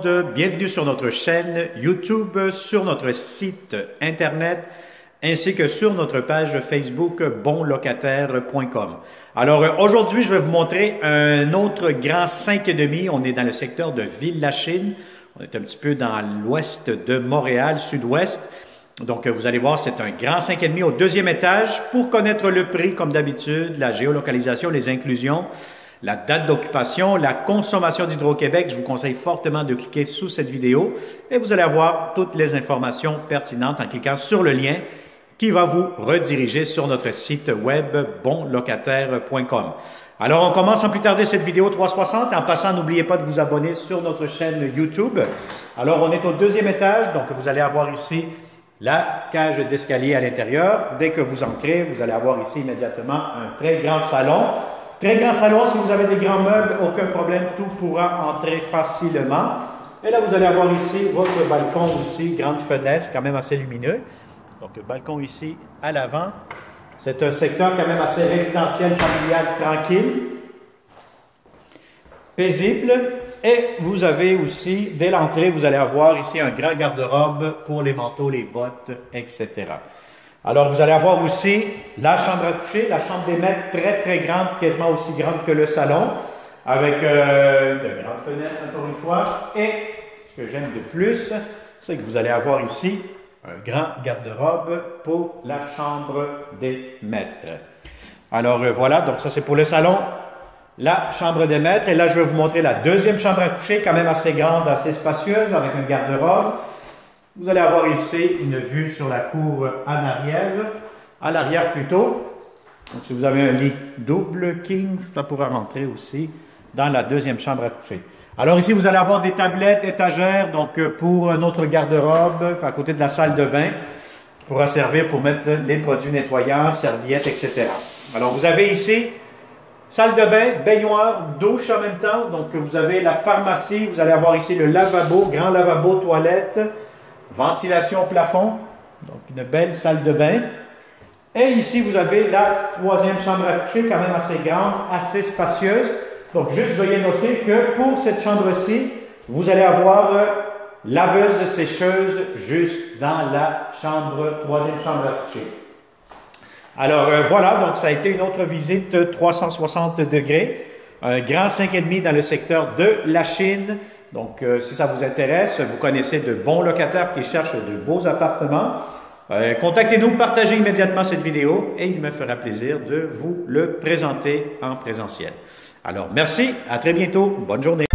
monde, bienvenue sur notre chaîne YouTube, sur notre site internet, ainsi que sur notre page Facebook bonlocataire.com. Alors aujourd'hui, je vais vous montrer un autre grand 5,5. On est dans le secteur de Ville-Lachine. On est un petit peu dans l'ouest de Montréal, sud-ouest. Donc vous allez voir, c'est un grand 5,5 au deuxième étage. Pour connaître le prix, comme d'habitude, la géolocalisation, les inclusions, la date d'occupation, la consommation d'Hydro-Québec, je vous conseille fortement de cliquer sous cette vidéo et vous allez avoir toutes les informations pertinentes en cliquant sur le lien qui va vous rediriger sur notre site web bonlocataire.com. Alors, on commence sans plus tarder cette vidéo 360. En passant, n'oubliez pas de vous abonner sur notre chaîne YouTube. Alors, on est au deuxième étage, donc vous allez avoir ici la cage d'escalier à l'intérieur. Dès que vous entrez, vous allez avoir ici immédiatement un très grand salon. Très grand salon, si vous avez des grands meubles, aucun problème, tout pourra entrer facilement. Et là, vous allez avoir ici votre balcon aussi, grande fenêtre, quand même assez lumineux. Donc, le balcon ici à l'avant. C'est un secteur quand même assez résidentiel, familial, tranquille, paisible. Et vous avez aussi, dès l'entrée, vous allez avoir ici un grand garde-robe pour les manteaux, les bottes, etc. Alors, vous allez avoir aussi la chambre à coucher, la chambre des maîtres, très, très grande, quasiment aussi grande que le salon, avec de grandes fenêtres, encore une fois. Et ce que j'aime de plus, c'est que vous allez avoir ici un grand garde-robe pour la chambre des maîtres. Alors, voilà, donc ça, c'est pour le salon, la chambre des maîtres. Et là, je vais vous montrer la deuxième chambre à coucher, quand même assez grande, assez spacieuse, avec un garde-robe. Vous allez avoir ici une vue sur la cour en arrière, à l'arrière plutôt. Donc, si vous avez un lit double king, ça pourra rentrer aussi dans la deuxième chambre à coucher. Alors ici, vous allez avoir des tablettes, étagères, donc pour un autre garde-robe, à côté de la salle de bain, qui pourra servir pour mettre les produits nettoyants, serviettes, etc. Alors, vous avez ici salle de bain, baignoire, douche en même temps. Donc, vous avez la pharmacie, vous allez avoir ici le lavabo, grand lavabo, toilette, ventilation plafond, donc une belle salle de bain. Et ici, vous avez la troisième chambre à coucher, quand même assez grande, assez spacieuse. Donc, juste veuillez noter que pour cette chambre-ci, vous allez avoir laveuse sécheuse juste dans la troisième chambre à coucher. Alors, voilà, donc ça a été une autre visite 360 degrés. Un grand 5,5 dans le secteur de Lachine. Donc, si ça vous intéresse, vous connaissez de bons locataires qui cherchent de beaux appartements, contactez-nous, partagez immédiatement cette vidéo et il me fera plaisir de vous le présenter en présentiel. Alors, merci, à très bientôt, bonne journée.